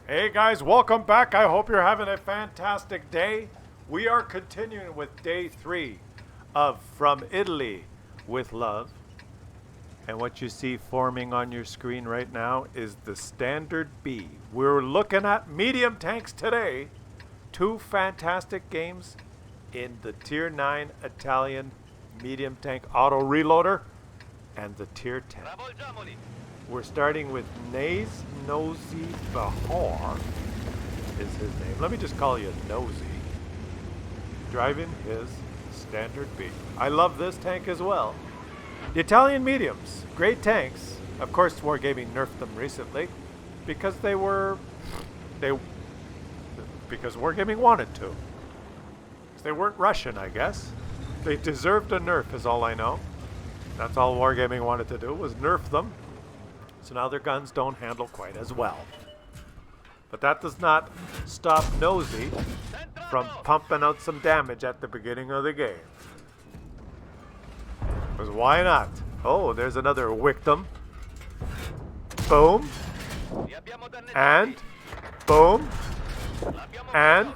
Hey guys, welcome back. I hope you're having a fantastic day. We are continuing with day 3 of From Italy with Love. And what you see forming on your screen right now is the Standard B. We're looking at medium tanks today. 2 fantastic games in the Tier 9 Italian medium tank auto reloader and the Tier 10. We're starting with Naze Nosy Bahar is his name. Let me just call you Nosy. Driving his Standard B. I love this tank as well. The Italian mediums, great tanks. Of course, Wargaming nerfed them recently because because Wargaming wanted to. They weren't Russian, I guess. They deserved a nerf is all I know. That's all Wargaming wanted to do was nerf them. So now their guns don't handle quite as well. But that does not stop Nosy from pumping out some damage at the beginning of the game. Because why not? Oh, there's another victim. Boom. And boom. And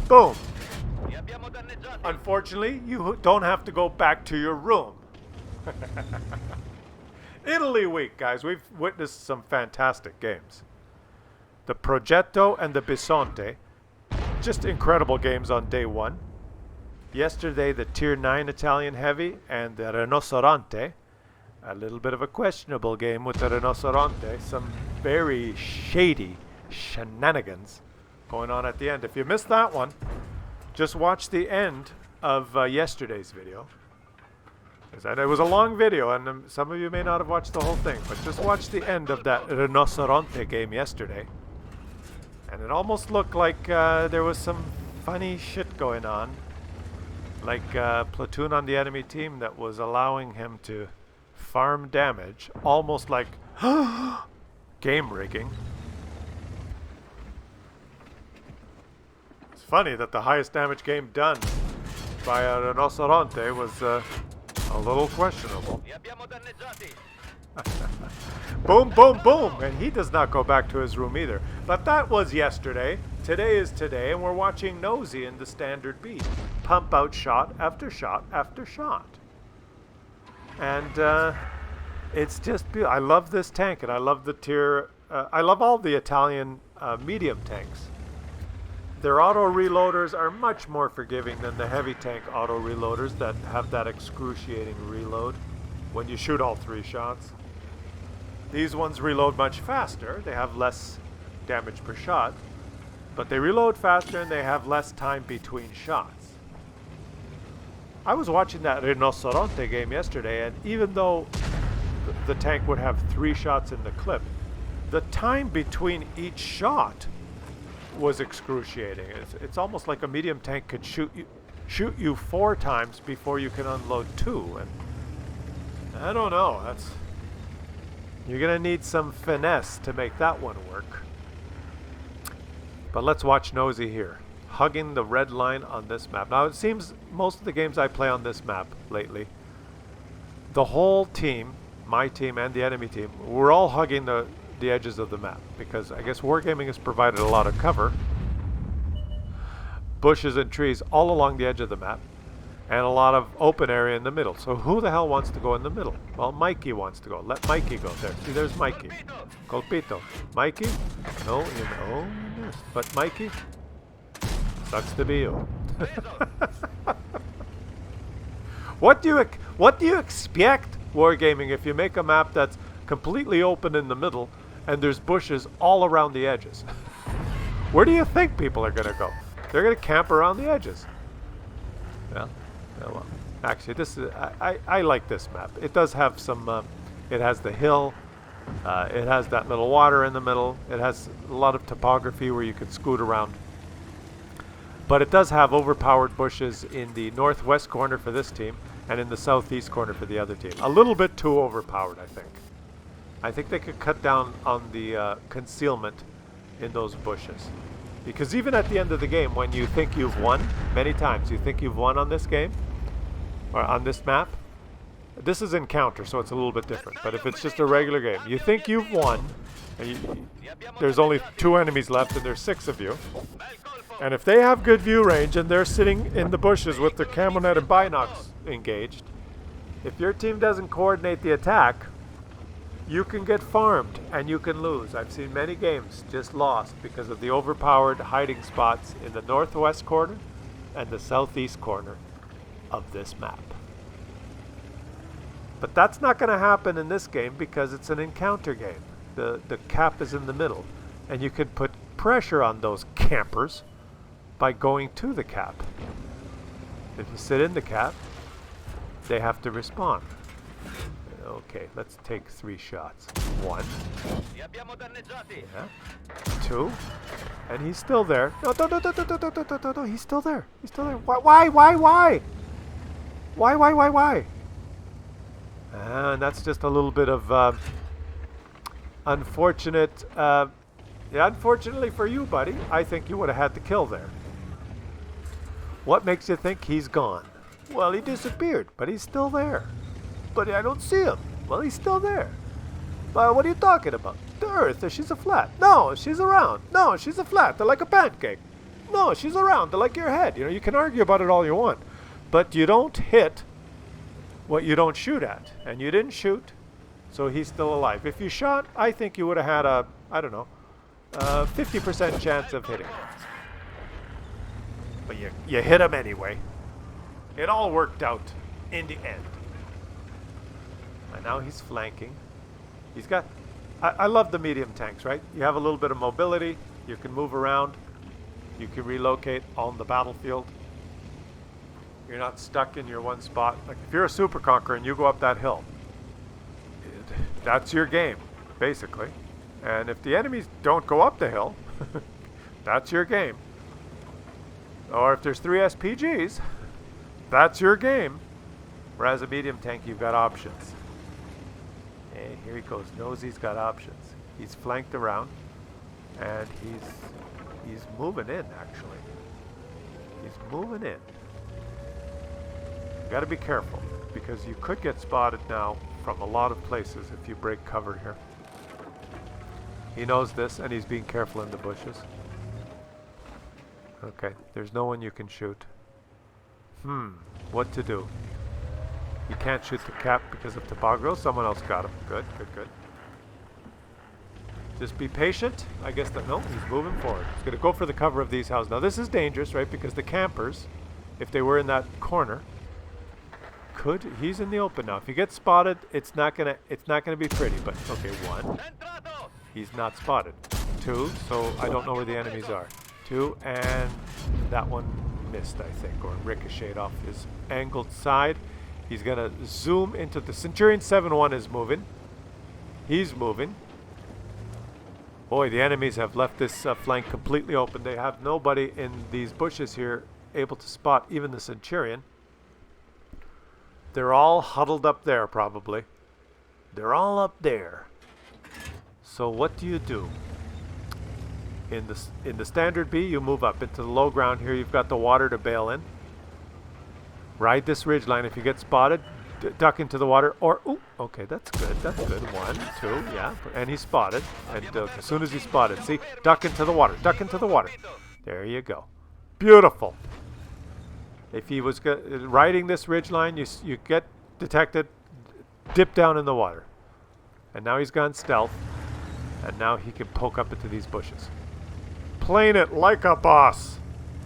boom. Unfortunately, you don't have to go back to your room. Italy week, guys. We've witnessed some fantastic games. The Progetto and the Bisonte, just incredible games on day 1. Yesterday, the Tier 9 Italian Heavy and the Rinoceronte. A little bit of a questionable game with the Rinoceronte. Some very shady shenanigans going on at the end. If you missed that one, just watch the end of yesterday's video. It was a long video, and some of you may not have watched the whole thing, but just watch the end of that Rinoceronte game yesterday. And it almost looked like there was some funny shit going on. Like a platoon on the enemy team that was allowing him to farm damage, almost like game rigging. It's funny that the highest damage game done by a Rinoceronte was a little questionable. Boom, boom, boom! And he does not go back to his room either. But that was yesterday. Today is today, and we're watching Nosy in the Standard B pump out shot after shot after shot. And it's just beautiful. I love this tank, and I love the tier. I love all the Italian medium tanks. Their auto reloaders are much more forgiving than the heavy tank auto reloaders that have that excruciating reload when you shoot all 3 shots. These ones reload much faster. They have less damage per shot, but they reload faster and they have less time between shots. I was watching that Rinoceronte game yesterday, and even though the tank would have 3 shots in the clip, the time between each shot was excruciating. It's almost like a medium tank could shoot you 4 times before you can unload 2, and I don't know. You're gonna need some finesse to make that one work. But let's watch Nosy here, hugging the red line on this map. Now it seems most of the games I play on this map lately, the whole team, my team and the enemy team, we're all hugging the edges of the map, because I guess Wargaming has provided a lot of cover. Bushes and trees all along the edge of the map, and a lot of open area in the middle. So who the hell wants to go in the middle? Well, Mikey wants to go. Let Mikey go there. See, there's Mikey. Colpito. Mikey? No, you know. But Mikey? Sucks to be you. What do you expect, Wargaming, if you make a map that's completely open in the middle and there's bushes all around the edges? Where do you think people are going to go? They're going to camp around the edges. Yeah. Well, actually, this is I like this map. It does have some. It has the hill. It has that little water in the middle. It has a lot of topography where you can scoot around. But it does have overpowered bushes in the northwest corner for this team and in the southeast corner for the other team. A little bit too overpowered, I think. I think they could cut down on the concealment in those bushes. Because even at the end of the game, when you think you've won, many times you think you've won on this game, or on this map, This is encounter, so it's a little bit different. But if it's just a regular game, you think you've won, and there's only 2 enemies left and there's 6 of you. And if they have good view range and they're sitting in the bushes with their camo net and binocs engaged, if your team doesn't coordinate the attack, you can get farmed and you can lose. I've seen many games just lost because of the overpowered hiding spots in the northwest corner and the southeast corner of this map. But that's not going to happen in this game because it's an encounter game. The cap is in the middle, and you can put pressure on those campers by going to the cap. If you sit in the cap, they have to respawn. Okay, let's take 3 shots. 1. Yeah. 2. And he's still there. No, he's still there. He's still there. Why? Why? And that's just a little bit of unfortunate. Yeah, unfortunately for you, buddy, I think you would have had the kill there. What makes you think he's gone? Well, he disappeared, but he's still there. But I don't see him. Well, he's still there. But what are you talking about? The Earth, she's a flat. No, she's a round. No, she's a flat. They're like a pancake. No, she's a round. They're like your head. You know, you can argue about it all you want, but you don't hit what you don't shoot at. And you didn't shoot, so he's still alive. If you shot, I think you would have had a, I don't know, 50% chance of hitting. But you hit him anyway. It all worked out in the end. And now he's flanking. He's got... I love the medium tanks, right? You have a little bit of mobility. You can move around. You can relocate on the battlefield. You're not stuck in your one spot. Like if you're a super conqueror and you go up that hill, that's your game, basically. And if the enemies don't go up the hill, that's your game. Or if there's 3 SPGs, that's your game. Whereas a medium tank, you've got options. Hey, here he goes. Knows he's got options. He's flanked around, and he's moving in, actually. He's moving in. You got to be careful, because you could get spotted now from a lot of places if you break cover here. He knows this, and he's being careful in the bushes. Okay, there's no one you can shoot. What to do? You can't shoot the cap because of topography. Someone else got him. Good. Just be patient. I guess that, no, he's moving forward. He's going to go for the cover of these houses. Now this is dangerous, right? Because the campers, if they were in that corner, he's in the open now. If he gets spotted, it's not gonna be pretty. But okay, 1. He's not spotted. 2. So I don't know where the enemies are. 2, and that one missed, I think, or ricocheted off his angled side. He's going to zoom into the Centurion 7-1 is moving. He's moving. Boy, the enemies have left this flank completely open. They have nobody in these bushes here able to spot even the Centurion. They're all huddled up there, probably. They're all up there. So what do you do? In the standard B, you move up into the low ground here. You've got the water to bail in. Ride this ridge line. If you get spotted, duck into the water. Or, ooh, okay, that's good. 1, 2, yeah. And he's spotted. And as soon as he's spotted, see, duck into the water. There you go. Beautiful. If he was riding this ridge line, you get detected, dip down in the water. And now he's gone stealth. And now he can poke up into these bushes. Playing it like a boss.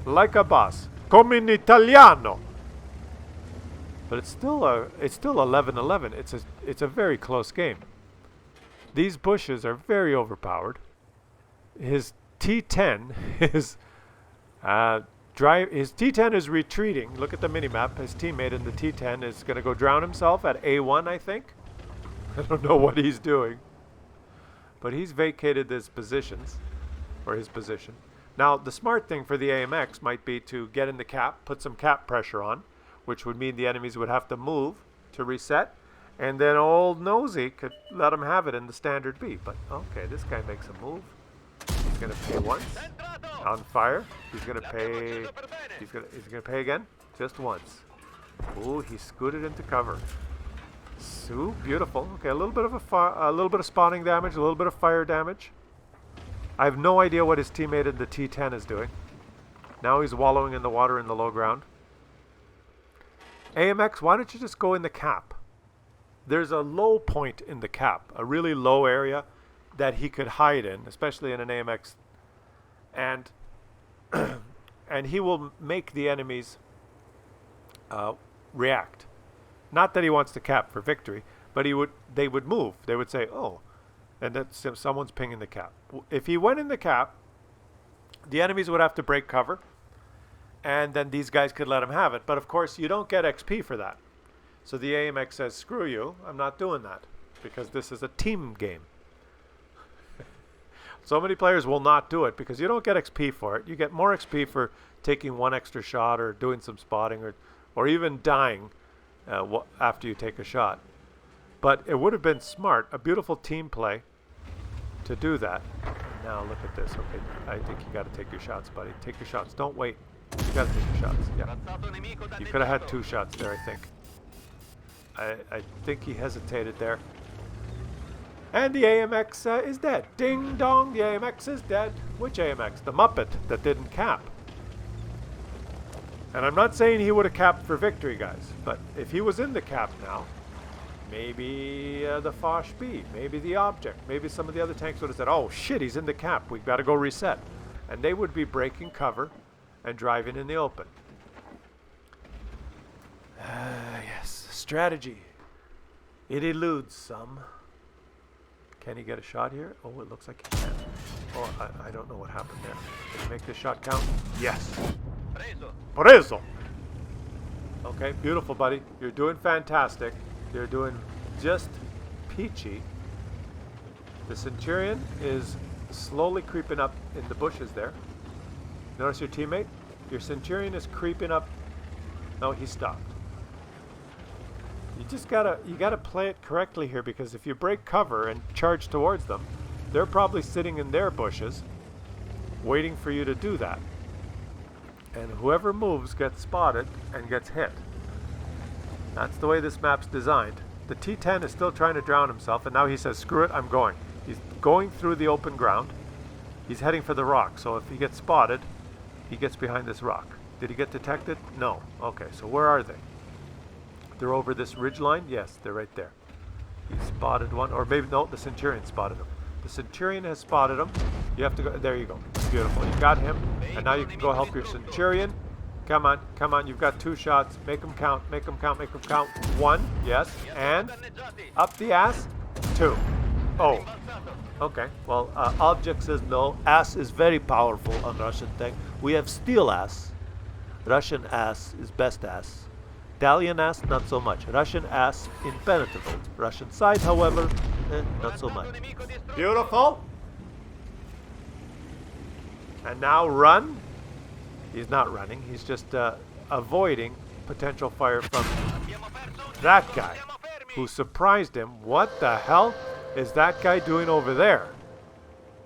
Come in Italiano. But it's still 11-11. It's a very close game. These bushes are very overpowered. His T10 is his T10 is retreating. Look at the minimap. His teammate in the T10 is going to go drown himself at A1, I think. I don't know what he's doing. But he's vacated his positions, or his position. Now, the smart thing for the AMX might be to get in the cap, put some cap pressure on, which would mean the enemies would have to move to reset, and then old Nosy could let him have it in the standard B. But okay, this guy makes a move. He's gonna pay once. On fire. He's gonna pay. He's gonna pay again. Just once. Ooh, he scooted into cover. So beautiful. Okay, a little bit of a little bit of spawning damage, a little bit of fire damage. I have no idea what his teammate in the T10 is doing. Now he's wallowing in the water in the low ground. AMX, why don't you just go in the cap? There's a low point in the cap, a really low area that he could hide in, especially in an AMX. And and he will make the enemies react. Not that he wants to cap for victory, but they would move. They would say, oh, and that's someone's pinging the cap. If he went in the cap, the enemies would have to break cover, and then these guys could let him have it. But of course, you don't get XP for that. So the AMX says, screw you, I'm not doing that, because this is a team game. So many players will not do it because you don't get XP for it. You get more XP for taking one extra shot or doing some spotting or even dying after you take a shot. But it would have been smart, a beautiful team play to do that. And now look at this. Okay, I think you got to take your shots, buddy. Take your shots. Don't wait. You got to take your shots. Yeah. You could have had 2 shots there, I think. I think he hesitated there. And the AMX is dead. Ding dong, the AMX is dead. Which AMX? The Muppet that didn't cap. And I'm not saying he would have capped for victory, guys. But if he was in the cap now, maybe the Foch B, maybe the Object, maybe some of the other tanks would have said, oh shit, he's in the cap. We've got to go reset. And they would be breaking cover and driving in the open. Yes, strategy. It eludes some. Can he get a shot here? Oh, it looks like he can. Oh, I don't know what happened there. Can he make this shot count? Yes. Preso. Okay, beautiful, buddy. You're doing fantastic. You're doing just peachy. The Centurion is slowly creeping up in the bushes there. Notice your teammate? Your Centurion is creeping up. No, he stopped. You gotta play it correctly here, because if you break cover and charge towards them, they're probably sitting in their bushes waiting for you to do that. And whoever moves gets spotted and gets hit. That's the way this map's designed. The T10 is still trying to drown himself, and now he says, screw it, I'm going. He's going through the open ground. He's heading for the rock, so if he gets spotted, he gets behind this rock. Did he get detected? No. Okay, so where are they? They're over this ridge line? Yes, they're right there. He spotted one, or maybe, no, the Centurion spotted him. The Centurion has spotted him. You have to go, there you go. Beautiful, you got him, and now you can go help your Centurion. Come on, you've got 2 shots. Make them count, make them count, make them count. 1, yes, and up the ass, 2. Oh, okay, well, Object says no. Ass is very powerful on Russian tank. We have steel ass. Russian ass is best ass. Stallion ass, not so much. Russian ass, impenetrable. Russian side, however, not so much. Beautiful. And now run. He's not running. He's just avoiding potential fire from that guy who surprised him. What the hell is that guy doing over there?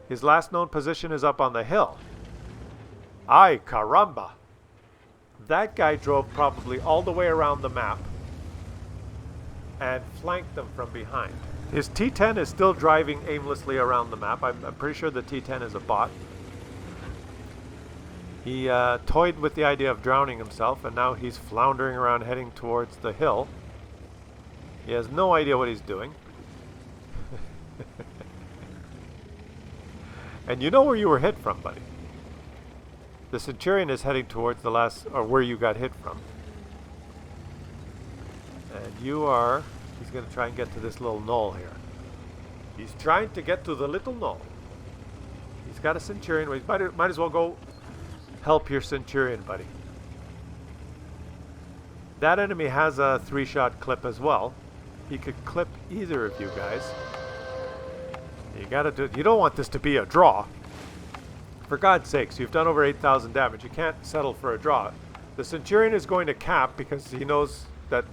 His last known position is up on the hill. Ay, caramba. That guy drove probably all the way around the map and flanked them from behind. His T10 is still driving aimlessly around the map. I'm pretty sure the T10 is a bot. He toyed with the idea of drowning himself, and now he's floundering around heading towards the hill. He has no idea what he's doing. And you know where you were hit from, buddy. The Centurion is heading towards the last, or where you got hit from. And he's going to try and get to this little knoll here. He's trying to get to the little knoll. He's got a Centurion. He might as well go help your Centurion, buddy. That enemy has a 3-shot clip as well. He could clip either of you guys. You don't want this to be a draw. For God's sakes, you've done over 8,000 damage. You can't settle for a draw. The Centurion is going to cap because he knows that,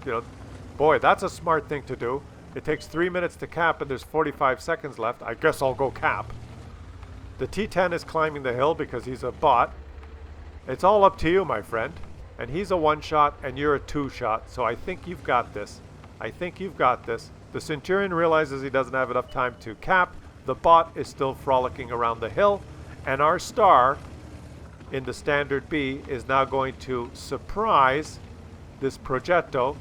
boy, that's a smart thing to do. It takes 3 minutes to cap and there's 45 seconds left. I guess I'll go cap. The T10 is climbing the hill because he's a bot. It's all up to you, my friend. And he's a 1-shot and you're a 2-shot, so I think you've got this. I think you've got this. The Centurion realizes he doesn't have enough time to cap. The bot is still frolicking around the hill. And our star in the standard B is now going to surprise this Progetto.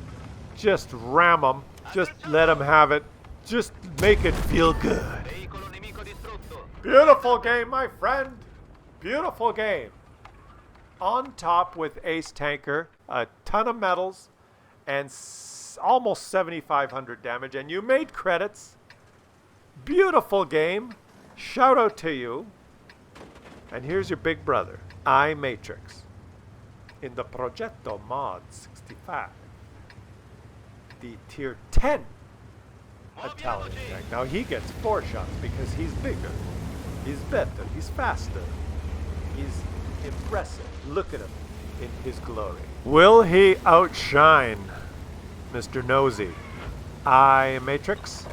Just ram him. Just let him have it. Just make it feel good. Beautiful game, my friend. Beautiful game. On top with Ace Tanker, a ton of medals, and almost 7,500 damage. And you made credits. Beautiful game. Shout out to you. And here's your big brother, Matrix, in the Progetto Mod 65. The tier 10 Italian tank. Now he gets 4 shots because he's bigger, he's better, he's faster, he's impressive. Look at him in his glory. Will he outshine Mr. Nosy? Matrix?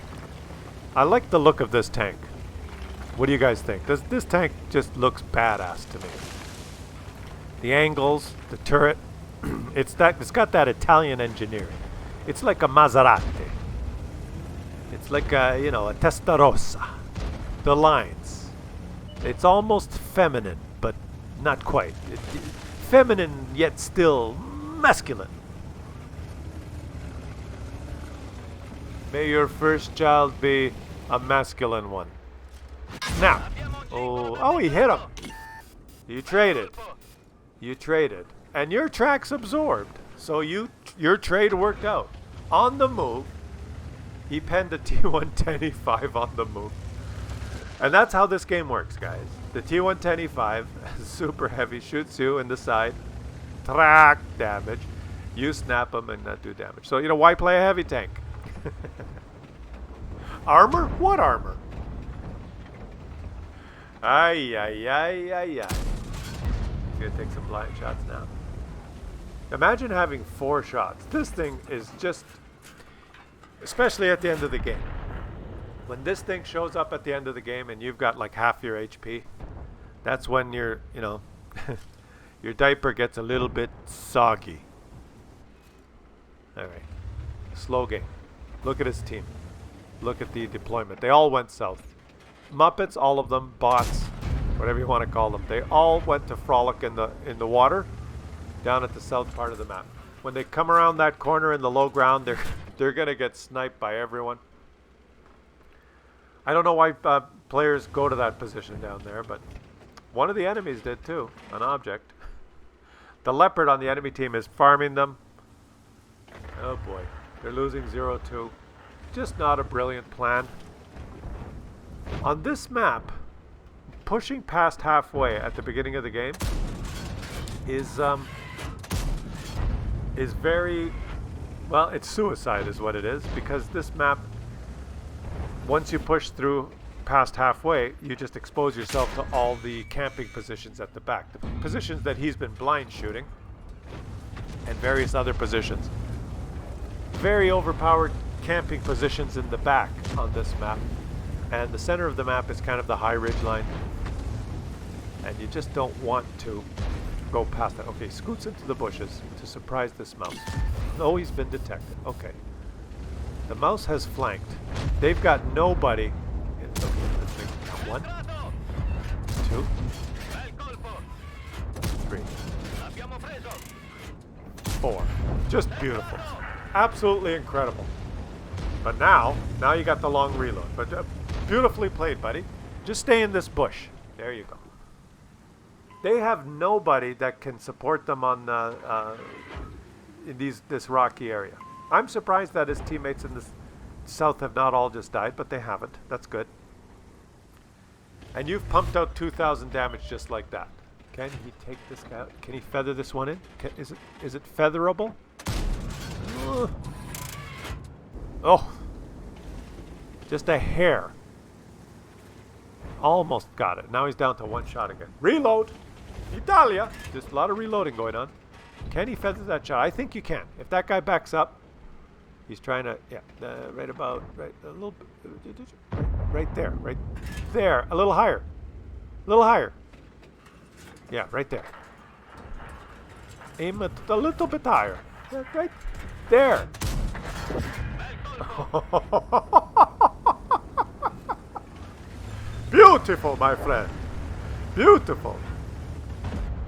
I like the look of this tank. What do you guys think? This tank just looks badass to me. The angles, the turret, it's got that Italian engineering. It's like a Maserati. It's like a, you know, a Testarossa. The lines. It's almost feminine, but not quite. Feminine yet still masculine. May your first child be a masculine one. Now, oh, he hit him. You traded. You traded. And your track's absorbed. So your trade worked out. On the move, he penned a T110E5 on the move. And that's how this game works, guys. The T110E5, super heavy, shoots you in the side. Track damage. You snap him and not do damage. So, you know, why play a heavy tank? Armor? What armor? Ay. Gonna take some blind shots now. Imagine having 4 shots. This thing is just, especially at the end of the game. When this thing shows up at the end of the game and you've got like half your HP, that's when your, you know, your diaper gets a little bit soggy. All right, slow game. Look at his team. Look at the deployment. They all went south. Muppets, all of them, bots, whatever you want to call them, they all went to frolic in the water down at the south part of the map. When they come around that corner in the low ground, they're gonna get sniped by everyone. I don't know why players go to that position down there, but one of the enemies did too, an object. The leopard on the enemy team is farming them. Oh boy, they're losing 0-2. Just not a brilliant plan. On this map, pushing past halfway at the beginning of the game is very, well, it's suicide is what it is, because this map, once you push through past halfway, you just expose yourself to all the camping positions at the back. The positions that he's been blind shooting, and various other positions. Very overpowered camping positions in the back on this map. And the center of the map is kind of the high ridge line. And you just don't want to go past that. Okay, scoots into the bushes to surprise this mouse. Oh, he's been detected. Okay. The mouse has flanked. They've got nobody. Okay, let's make 1, 2, 3, 4. Just beautiful. Absolutely incredible. But now you got the long reload. But beautifully played, buddy. Just stay in this bush. There you go. They have nobody that can support them on in this rocky area. I'm surprised that his teammates in the south have not all just died, but they haven't. That's good. And you've pumped out 2,000 damage just like that. Can he take this guy out? Can he feather this one in? Is it featherable? Oh. Just a hair. Almost got it. Now he's down to 1 shot again. Reload! Italia! Just a lot of reloading going on. Can he feather that shot? I think you can. If that guy backs up, he's trying to, yeah, right a little bit, right there, a little higher. Yeah, right there. Aim it a little bit higher. Yeah, right there. Beautiful, my friend. Beautiful.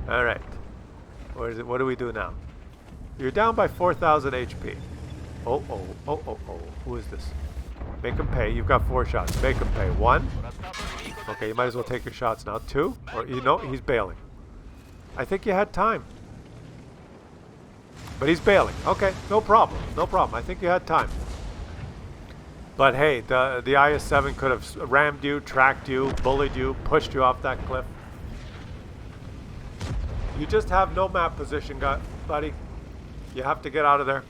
All right. Where is it? What do we do now? You're down by 4,000 HP. Oh. Who is this? Make him pay. You've got 4 shots. Make him pay. 1. Okay, you might as well take your shots now. 2. Or, you know, he's bailing. I think you had time. But he's bailing. Okay, no problem. No problem. I think you had time. But hey, the IS-7 could have rammed you, tracked you, bullied you, pushed you off that cliff. You just have no map position, buddy. You have to get out of there.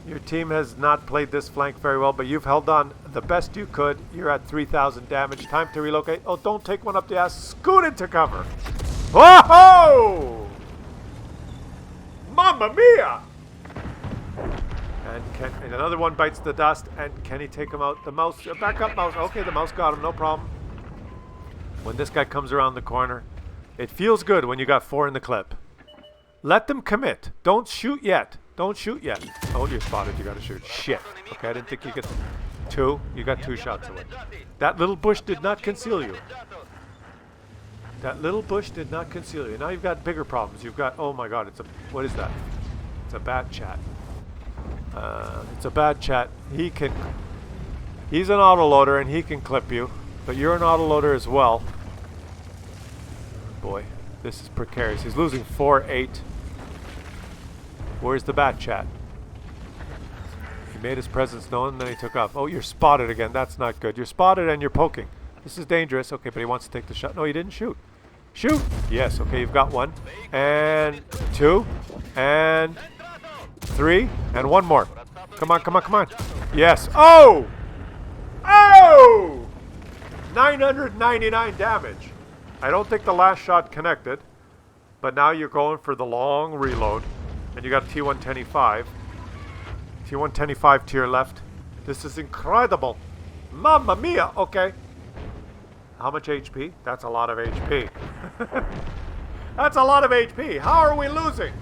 Your team has not played this flank very well, but you've held on the best you could. You're at 3,000 damage. Time to relocate. Oh, don't take one up the ass. Scoot into cover. Whoa! Mamma mia! And another one bites the dust. And can he take him out? The mouse. Back up, mouse. Okay, the mouse got him. No problem. When this guy comes around the corner, it feels good when you got 4 in the clip. Let them commit. Don't shoot yet. Don't shoot yet. Oh, you're spotted. You got to shoot. Shit. Okay, I didn't think you could. 2. You got 2 shots away. That little bush did not conceal you. That little bush did not conceal you. Now you've got bigger problems. You've got. Oh my God. It's a. What is that? It's a bat chat. It's a bad chat. He's an autoloader and he can clip you, but you're an autoloader as well. Boy, this is precarious. He's losing 4-8. Where's the bat chat? He made his presence known, then he took off. Oh, you're spotted again. That's not good. You're spotted and you're poking. This is dangerous. Okay, but he wants to take the shot. No, he didn't shoot. Shoot! Yes, okay, you've got 1. And 2. And 3. And 1 more. Come on, come on, come on. Yes. Oh! Oh! 999 damage. I don't think the last shot connected, but now you're going for the long reload, and you got T110E5. T110E5 to your left. This is incredible. Mamma mia. Okay. How much HP? That's a lot of HP. That's a lot of HP. How are we losing?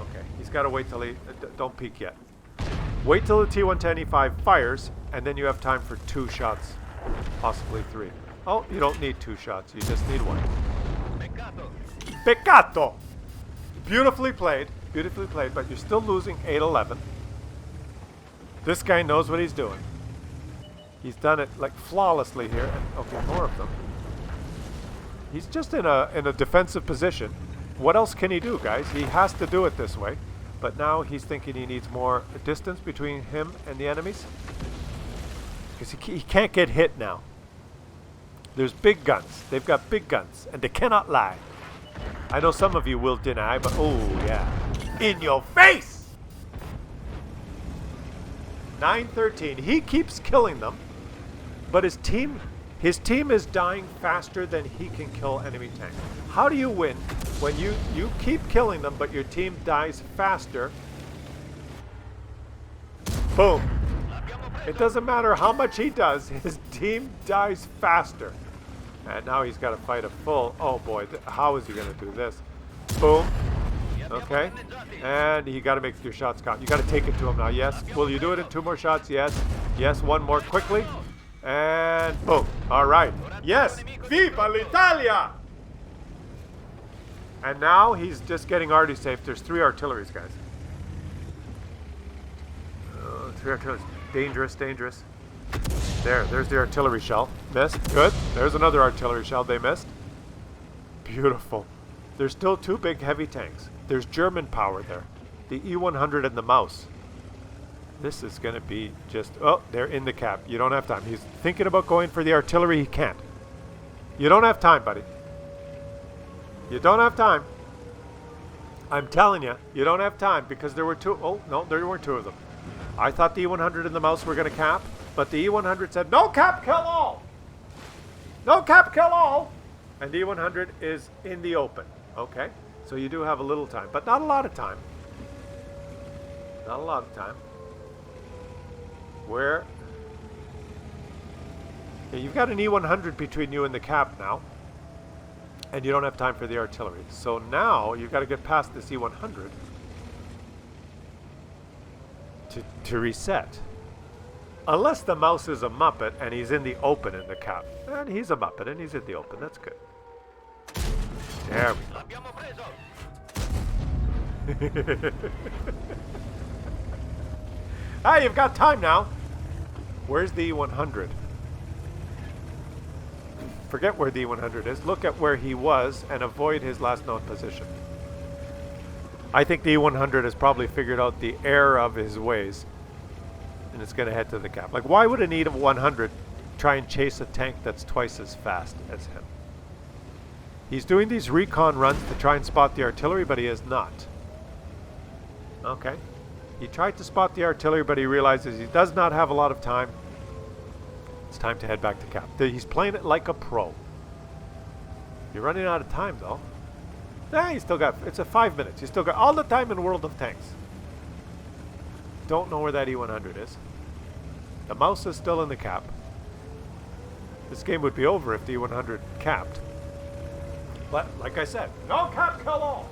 Okay, he's got to wait till he... don't peek yet. Wait till the T110E5 fires, and then you have time for 2 shots. Possibly 3. Oh, you don't need 2 shots. You just need 1. Peccato! Beautifully played. Beautifully played, but you're still losing 8-11. This guy knows what he's doing. He's done it like flawlessly here. And, okay, more of them. He's just in a defensive position. What else can he do, guys? He has to do it this way. But now he's thinking he needs more distance between him and the enemies. Because he can't get hit now. There's big guns. They've got big guns. And they cannot lie. I know some of you will deny, but oh yeah. In your face! 9-13. He keeps killing them. But his team is dying faster than he can kill enemy tanks. How do you win when you keep killing them, but your team dies faster? Boom. It doesn't matter how much he does, his team dies faster. And now he's got to fight a full... Oh boy, how is he going to do this? Boom. Okay. And you got to make your shots count. You got to take it to him now. Yes. Will you do it in 2 more shots? Yes. Yes. 1 more quickly. And boom. All right. Yes. Viva l'Italia! And now he's just getting already safe. There's 3 artilleries, guys. 3 artilleries. Dangerous, dangerous. There's the artillery shell. Missed. Good. There's another artillery shell. They missed. Beautiful. There's still 2 big heavy tanks. There's German power there. The E100 and the mouse. This is going to be just... Oh, they're in the cap. You don't have time. He's thinking about going for the artillery. He can't. You don't have time, buddy. You don't have time. I'm telling you, you don't have time because there were 2... Oh, no, there weren't 2 of them. I thought the E100 and the mouse were going to cap, but the E100 said, no cap, kill all! No cap, kill all! And the E100 is in the open. Okay, so you do have a little time, but not a lot of time. Not a lot of time. Where? Yeah, you've got an E100 between you and the cap now, and you don't have time for the artillery. So now you've got to get past this E100 to reset. Unless the mouse is a Muppet and he's in the open in the cap. And he's a Muppet and he's in the open. That's good. There we go. Ah, you've got time now. Where's the E100? Forget where the E100 is. Look at where he was and avoid his last known position. I think the E100 has probably figured out the error of his ways, and it's going to head to the cap. Like, why would an E100 try and chase a tank that's twice as fast as him? He's doing these recon runs to try and spot the artillery, but he is not. Okay. He tried to spot the artillery, but he realizes he does not have a lot of time. It's time to head back to cap. He's playing it like a pro. You're running out of time, though. Nah, you still got... It's a 5 minutes. You still got all the time in World of Tanks. Don't know where that E100 is. The mouse is still in the cap. This game would be over if the E100 capped. But, like I said, no cap, kill all!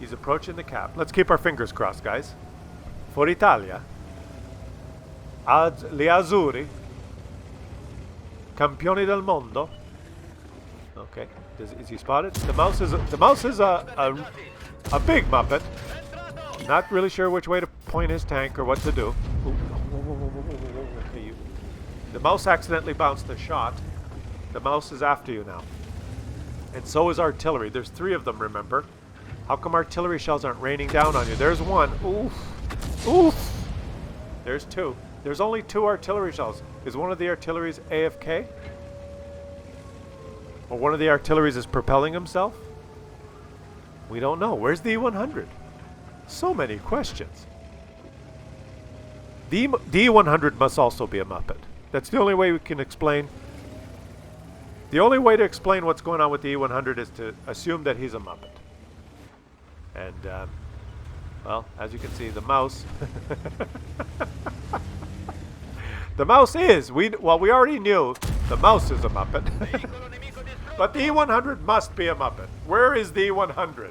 He's approaching the cap. Let's keep our fingers crossed, guys. For Italia. Gli Azzurri. Campioni del mondo. Okay. Is he spotted? The mouse is a big Muppet. Not really sure which way to point his tank or what to do. Ooh. Okay, the mouse accidentally bounced a shot. The mouse is after you now. And so is artillery. There's 3 of them, remember? How come artillery shells aren't raining down on you? There's 1. Oof. Oof. There's 2. There's only 2 artillery shells. Is one of the artilleries AFK? Or one of the artilleries is propelling himself? We don't know. Where's the E100? So many questions. The E100 must also be a Muppet. That's the only way we can explain. The only way to explain what's going on with the E100 is to assume that he's a Muppet. And, well, as you can see, the mouse... the mouse is! We already knew the mouse is a Muppet. But the E100 must be a Muppet. Where is the E100?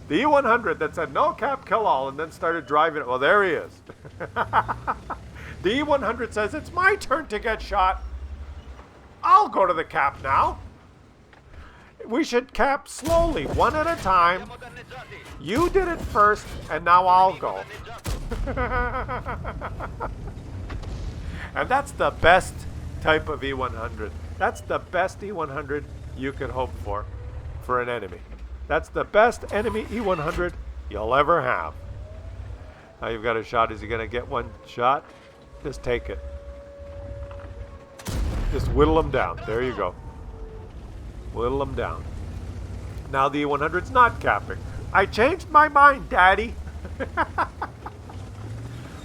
The E100 that said no cap, kill all, and then started driving it. Well, there he is. The E100 says, it's my turn to get shot. I'll go to the cap now. We should cap slowly, one at a time. You did it first, and now I'll go. And that's the best type of E100. That's the best E100 you could hope for an enemy. That's the best enemy E100 you'll ever have. Now you've got a shot. Is he going to get one shot? Just take it. Just whittle him down. There you go. Whittle him down. Now the E100's not capping. I changed my mind, Daddy.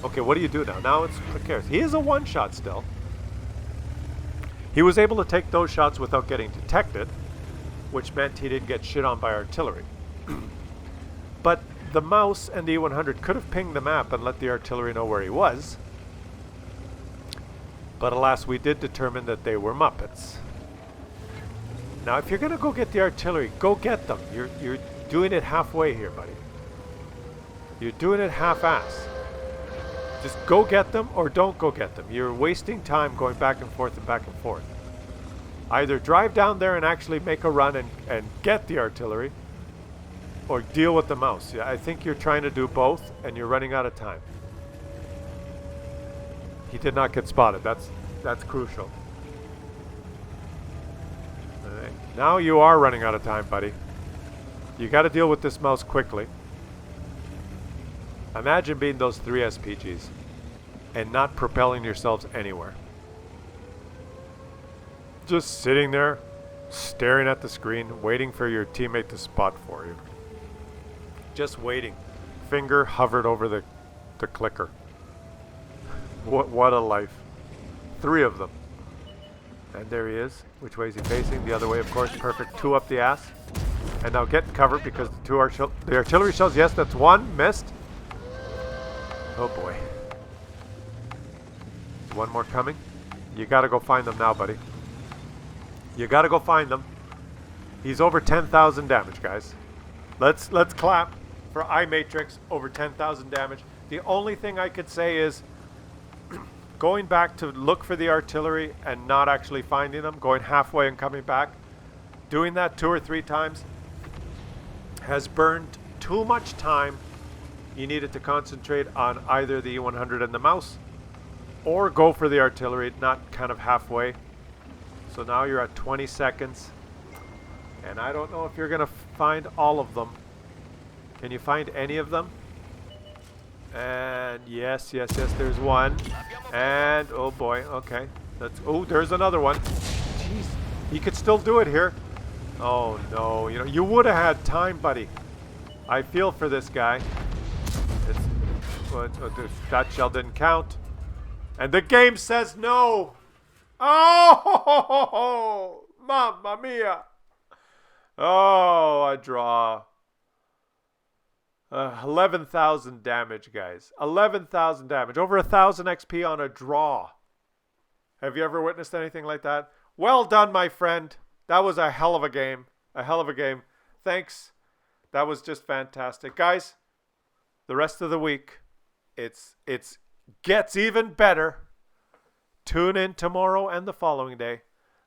Okay, what do you do now? Now it's Precarious. He is a one-shot still. He was able to take those shots without getting detected, which meant he didn't get shit on by artillery. But the mouse and the E100 could have pinged the map and let the artillery know where he was. But alas, we did determine that they were Muppets. Now, if you're going to go get the artillery, go get them. You're doing it halfway here, buddy. You're doing it half-ass. Just go get them or don't go get them. You're wasting time going back and forth and back and forth. Either drive down there and actually make a run and get the artillery, or deal with the mouse. Yeah, I think you're trying to do both, and you're running out of time. He did not get spotted. That's crucial. All right. Now you are running out of time, buddy. You got to deal with this mouse quickly. Imagine being those 3 SPGs and not propelling yourselves anywhere. Just sitting there, staring at the screen, waiting for your teammate to spot for you. Just waiting. Finger hovered over the clicker. What a life. 3 of them. And there he is. Which way is he facing? The other way, of course. Perfect. 2 up the ass. And now get covered because the artillery shells. Yes, that's 1. Missed. Oh boy. Is 1 more coming? You gotta go find them now, buddy. You gotta go find them. He's over 10,000 damage, guys. Let's clap. for I Matrix, over 10,000 damage. The only thing I could say is going back to look for the artillery and not actually finding them, going halfway and coming back, doing that 2 or 3 times has burned too much time. You needed to concentrate on either the E100 and the mouse or go for the artillery, not kind of halfway. So now you're at 20 seconds. And I don't know if you're going to find all of them. Can you find any of them? And yes, there's one. And oh boy, okay. Oh, there's another one. Jeez, he could still do it here. Oh no, you know, you would have had time, buddy. I feel for this guy. That shell didn't count. And the game says no. Oh, mamma mia. Oh, a draw. 11,000 damage, guys. 11,000 damage. Over 1,000 XP on a draw. Have you ever witnessed anything like that? Well done, my friend. That was a hell of a game. A hell of a game. Thanks. That was just fantastic. Guys, the rest of the week, it's gets even better. Tune in tomorrow and the following day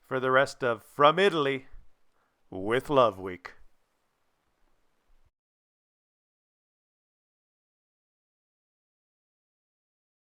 for the rest of From Italy with Love Week.